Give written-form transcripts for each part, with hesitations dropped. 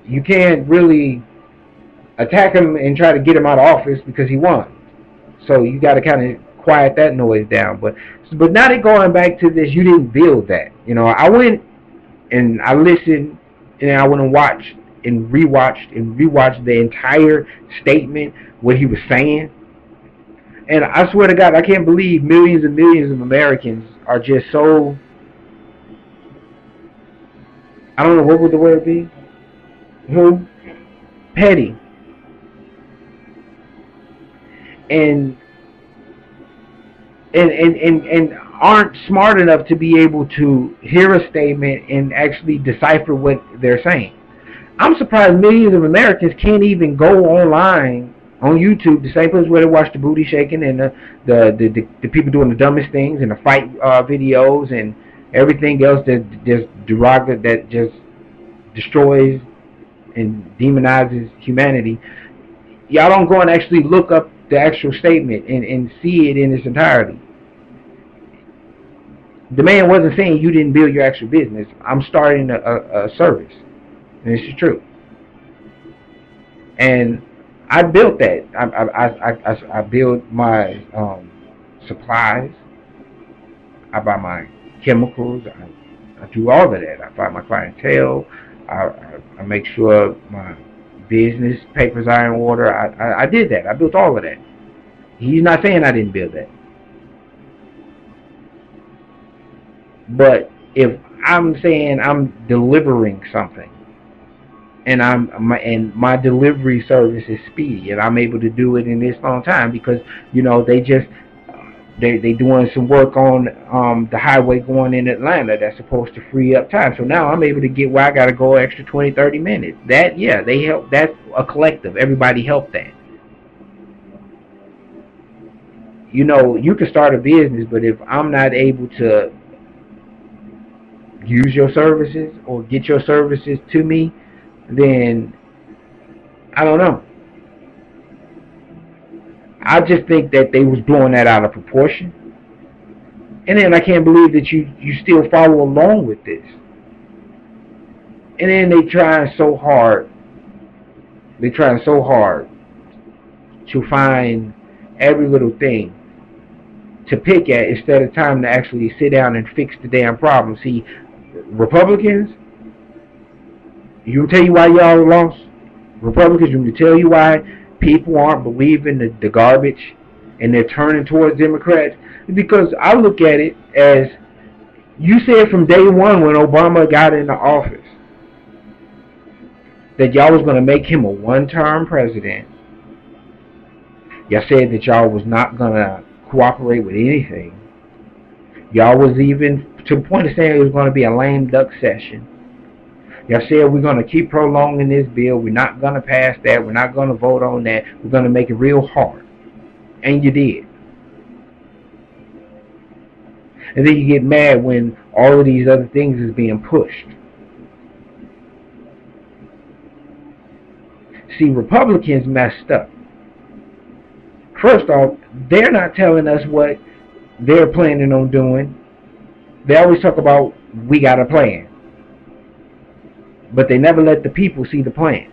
you can't really attack him and try to get him out of office because he won. So you got to kind of quiet that noise down. But now they're going back to this. You didn't build that. You know, I went and I listened, and I went and watched and rewatched the entire statement, what he was saying. And I swear to God, I can't believe millions and millions of Americans are just so, I don't know, what would the word be? Who? Petty. And aren't smart enough to be able to hear a statement and actually decipher what they're saying. I'm surprised millions of Americans can't even go online on YouTube, the same place where they watch the booty shaking and the people doing the dumbest things and the fight videos and everything else that just that just destroys and demonizes humanity. Y'all don't go and actually look up the actual statement and see it in its entirety. The man wasn't saying you didn't build your actual business. I'm starting a service. And this is true. And I built that. I build my supplies. I buy my chemicals. I do all of that. I find my clientele. I make sure my business papers are in order. I did that. I built all of that. He's not saying I didn't build that. But if I'm saying I'm delivering something, and my delivery service is speedy, and I'm able to do it in this long time because, you know, they doing some work on the highway going in Atlanta that's supposed to free up time. So now I'm able to get where I got to go extra 20-30 minutes. That, yeah, they help. That's a collective. Everybody helped that. You know, you can start a business, but if I'm not able to use your services or get your services to me, then I don't know. I just think that they was blowing that out of proportion. And then I can't believe that you still follow along with this. And then they trying so hard to find every little thing to pick at instead of time to actually sit down and fix the damn problem. See, Republicans, you can tell you why y'all lost. Republicans, you can tell you why people aren't believing the garbage and they're turning towards Democrats. Because I look at it as, you said from day one when Obama got into office that y'all was going to make him a one-term president. Y'all said that y'all was not going to cooperate with anything. Y'all was even to the point of saying it was going to be a lame duck session. Y'all said we're going to keep prolonging this bill. We're not going to pass that. We're not going to vote on that. We're going to make it real hard. And you did. And then you get mad when all of these other things is being pushed. See, Republicans messed up. First off, they're not telling us what they're planning on doing. They always talk about, we got a plan. But they never let the people see the plan.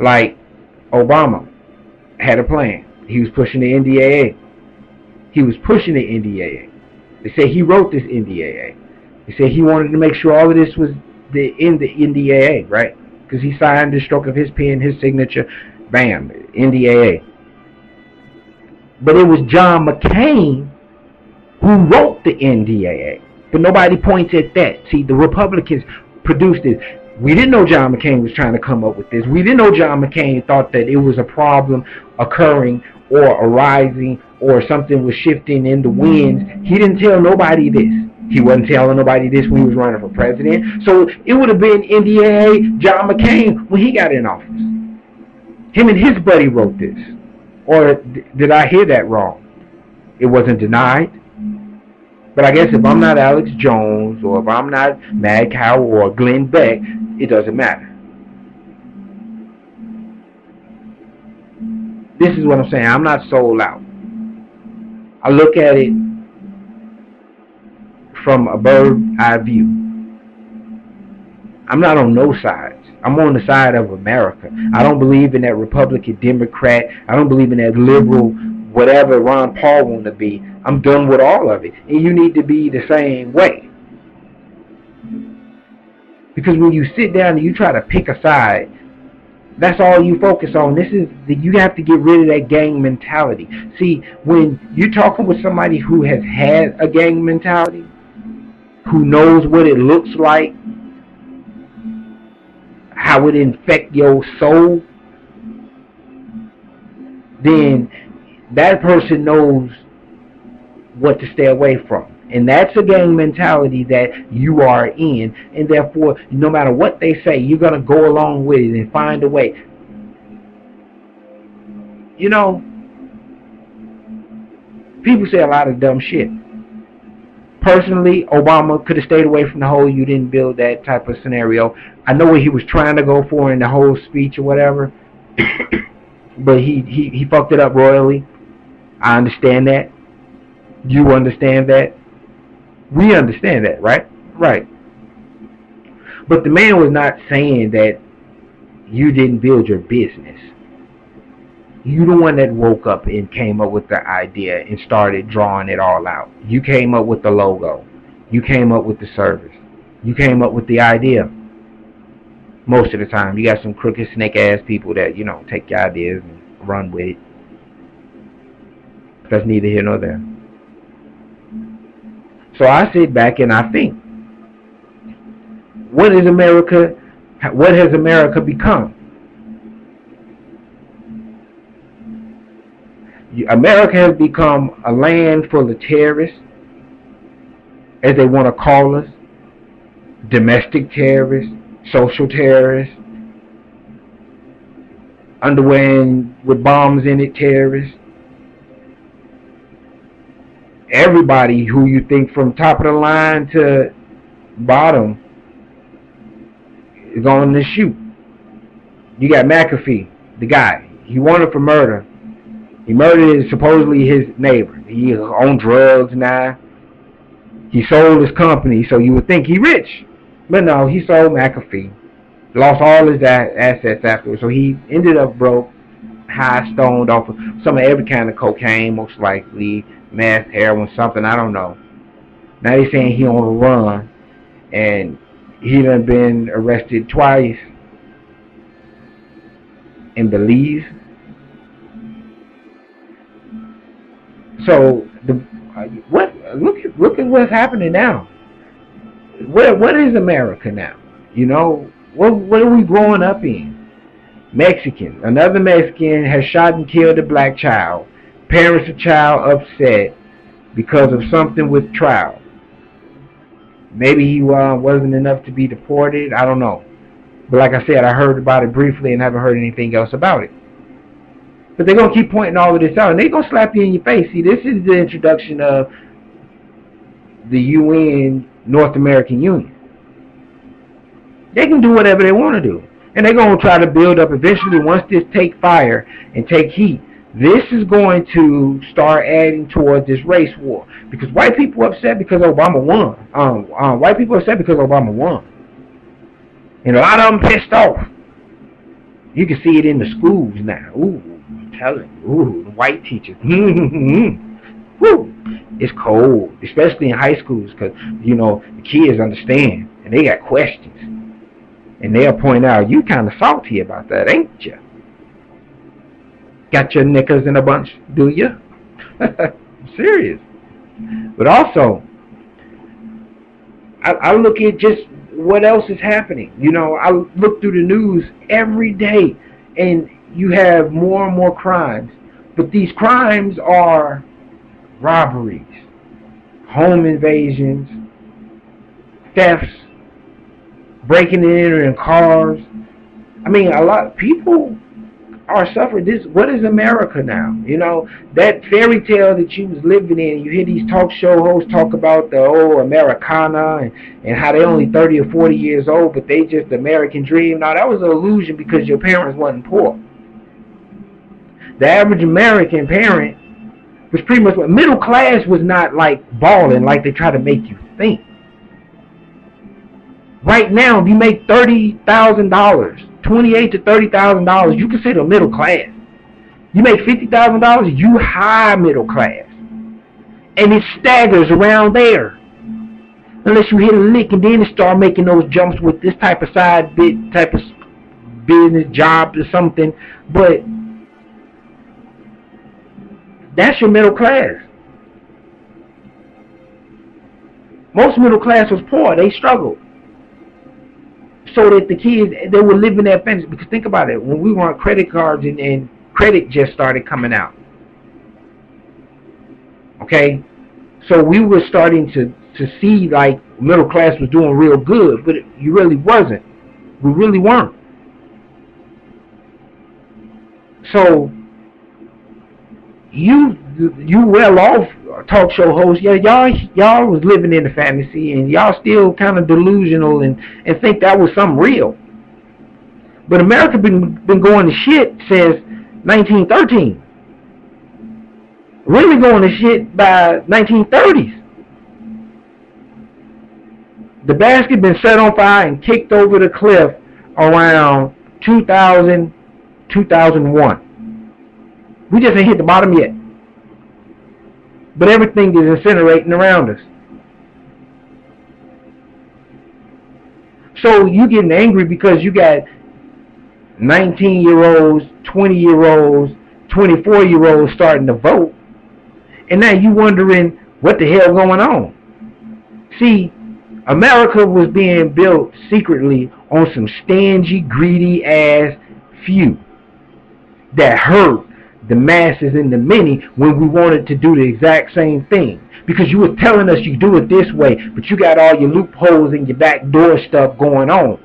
Like, Obama had a plan. He was pushing the NDAA. They say he wrote this NDAA. They say he wanted to make sure all of this was in the NDAA, right? Because he signed the stroke of his pen, his signature, bam, NDAA. But it was John McCain who wrote the NDAA. But nobody points at that. See, the Republicans produced it. We didn't know John McCain was trying to come up with this. We didn't know John McCain thought that it was a problem occurring or arising or something was shifting in the winds. He didn't tell nobody this. He wasn't telling nobody this when he was running for president. So it would have been NDAA John McCain when he got in office. Him and his buddy wrote this. Or did I hear that wrong? It wasn't denied. But I guess if I'm not Alex Jones or if I'm not Mad Cow or Glenn Beck, it doesn't matter. This is what I'm saying. I'm not sold out. I look at it from a bird's eye view. I'm not on no sides. I'm on the side of America. I don't believe in that Republican, Democrat. I don't believe in that liberal, whatever Ron Paul want to be. I'm done with all of it. And you need to be the same way. Because when you sit down and you try to pick a side, that's all you focus on. You have to get rid of that gang mentality. See, when you're talking with somebody who has had a gang mentality, who knows what it looks like, how it infects your soul, then that person knows what to stay away from. And that's a gang mentality that you are in. And therefore, no matter what they say, you're going to go along with it and find a way. You know, people say a lot of dumb shit. Personally, Obama could have stayed away from the whole "you didn't build that" type of scenario. I know what he was trying to go for in the whole speech or whatever. But he fucked it up royally. I understand that. You understand that. We understand that, right? Right. But the man was not saying that you didn't build your business. You the one that woke up and came up with the idea and started drawing it all out. You came up with the logo. You came up with the service. You came up with the idea. Most of the time, you got some crooked snake ass people that, you know, take your ideas and run with it. That's neither here nor there. So I sit back and I think, what has America become? America has become a land full of terrorists, as they want to call us, domestic terrorists, social terrorists, underwearing with bombs in it terrorists. Everybody who you think from top of the line to bottom is on the shoot. You got McAfee, the guy. He wanted for murder. He murdered supposedly his neighbor. He on drugs now. He sold his company, so you would think he rich. But no, he sold McAfee. Lost all his assets afterwards. So he ended up broke, high, stoned off of some of every kind of cocaine, most likely. Meth, heroin, something, I don't know. Now they're saying he on a run, and he done been arrested twice in Belize. So look at what's happening now. What is America now? You know, what are we growing up in? Mexican. Another Mexican has shot and killed a black child. Parents of child upset because of something with trial. Maybe he wasn't enough to be deported. I don't know. But like I said, I heard about it briefly and haven't heard anything else about it. But they're going to keep pointing all of this out. And they're going to slap you in your face. See, this is the introduction of the UN, North American Union. They can do whatever they want to do. And they're going to try to build up eventually, once this take fire and take heat, this is going to start adding towards this race war. Because white people are upset because Obama won. White people are upset because Obama won. And a lot of them pissed off. You can see it in the schools now. Ooh, I'm telling you. Ooh, the white teachers. Woo. It's cold. Especially in high schools. Because, you know, the kids understand. And they got questions. And they'll point out, you kind of salty about that, ain't you? Got your knickers in a bunch, do you? I'm serious. But also, I look at just what else is happening. You know, I look through the news every day, and you have more and more crimes. But these crimes are robberies, home invasions, thefts, breaking and entering cars. I mean, a lot of people are suffering this. What is America now? You know, that fairy tale that you was living in, you hear these talk show hosts talk about the old Americana and how they only 30 or 40 years old, but they just the American dream. Now, that was an illusion because your parents wasn't poor. The average American parent was pretty much, middle class was not like balling like they try to make you think. Right now, if you make $30,000, $28,000 to $30,000, you consider middle class. You make $50,000, you high middle class. And it staggers around there. Unless you hit a lick and then start making those jumps with this type of side bit, type of business, job or something. But that's your middle class. Most middle class was poor. They struggled. So that the kids, they were living their fantasy. Because think about it. When we were on credit cards and credit just started coming out. Okay? So we were starting to see like middle class was doing real good. But you really wasn't. We really weren't. So you well off talk show hosts, yeah, y'all was living in the fantasy and y'all still kind of delusional and think that was something real. But America been going to shit since 1913. Really going to shit by 1930s. The basket been set on fire and kicked over the cliff around 2000, 2001. We just ain't hit the bottom yet. But everything is incinerating around us. So you getting angry because you got 19-year-olds, 20-year-olds, 24-year-olds starting to vote. And now you wondering what the hell going on. See, America was being built secretly on some stingy, greedy ass few that hurt the masses and the many when we wanted to do the exact same thing. Because you were telling us you do it this way, but you got all your loopholes and your backdoor stuff going on.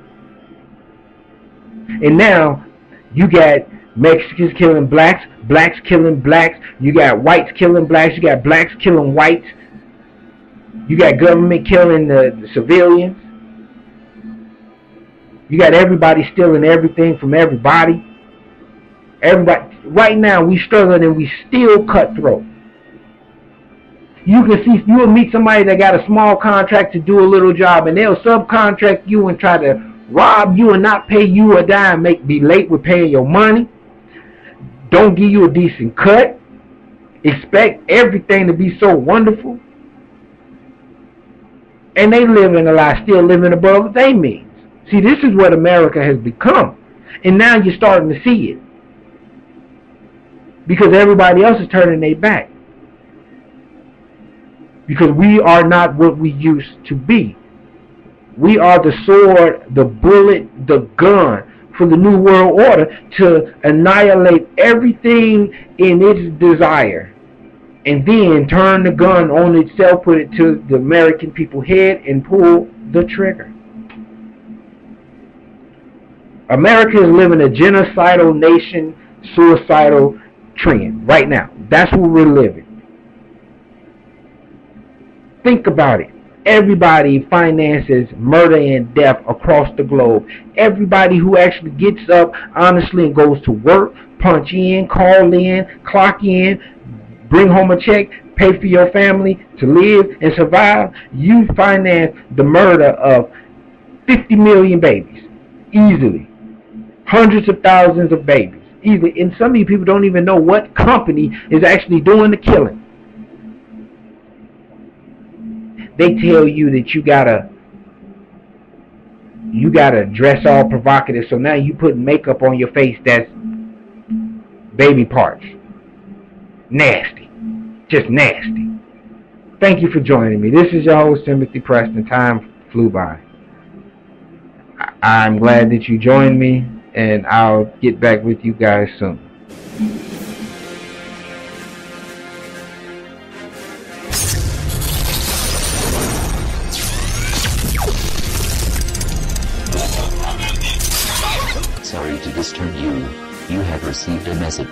And now you got Mexicans killing blacks, blacks killing blacks, you got whites killing blacks, you got blacks killing whites, you got government killing the civilians, you got everybody stealing everything from everybody. Right now we struggling and we still cutthroat. You can see, you will meet somebody that got a small contract to do a little job and they'll subcontract you and try to rob you and not pay you a dime, be late with paying your money, don't give you a decent cut, expect everything to be so wonderful, and they living a lie, still living above their means. See, this is what America has become, and now you're starting to see it. Because everybody else is turning their back. Because we are not what we used to be. We are the sword, the bullet, the gun for the New World Order to annihilate everything in its desire. And then turn the gun on itself, put it to the American people's head, and pull the trigger. America is living a genocidal nation, suicidal trend right now. That's what we're living. Think about it. Everybody finances murder and death across the globe. Everybody who actually gets up honestly and goes to work, punch in, call in, clock in, bring home a check, pay for your family to live and survive, you finance the murder of 50 million babies easily. Hundreds of thousands of babies. And some of you people don't even know what company is actually doing the killing. They tell you that you gotta dress all provocative, so now you put makeup on your face that's baby parts. Nasty. Just nasty. Thank you for joining me. This is your host, Timothy Preston. Time flew by. I'm glad that you joined me, and I'll get back with you guys soon. Sorry to disturb you. You have received a message.